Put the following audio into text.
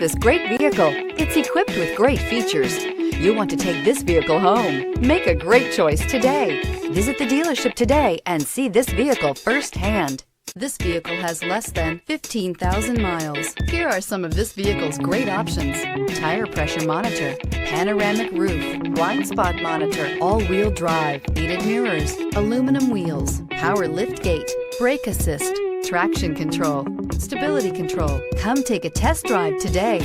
this great vehicle. It's equipped with great features. You want to take this vehicle home. Make a great choice today. Visit the dealership today and see this vehicle firsthand. This vehicle has less than 15,000 miles. Here are some of this vehicle's great options: tire pressure monitor, panoramic roof, blind spot monitor, all-wheel drive, heated mirrors, aluminum wheels, power lift gate, brake assist, traction control, stability control. Come take a test drive today.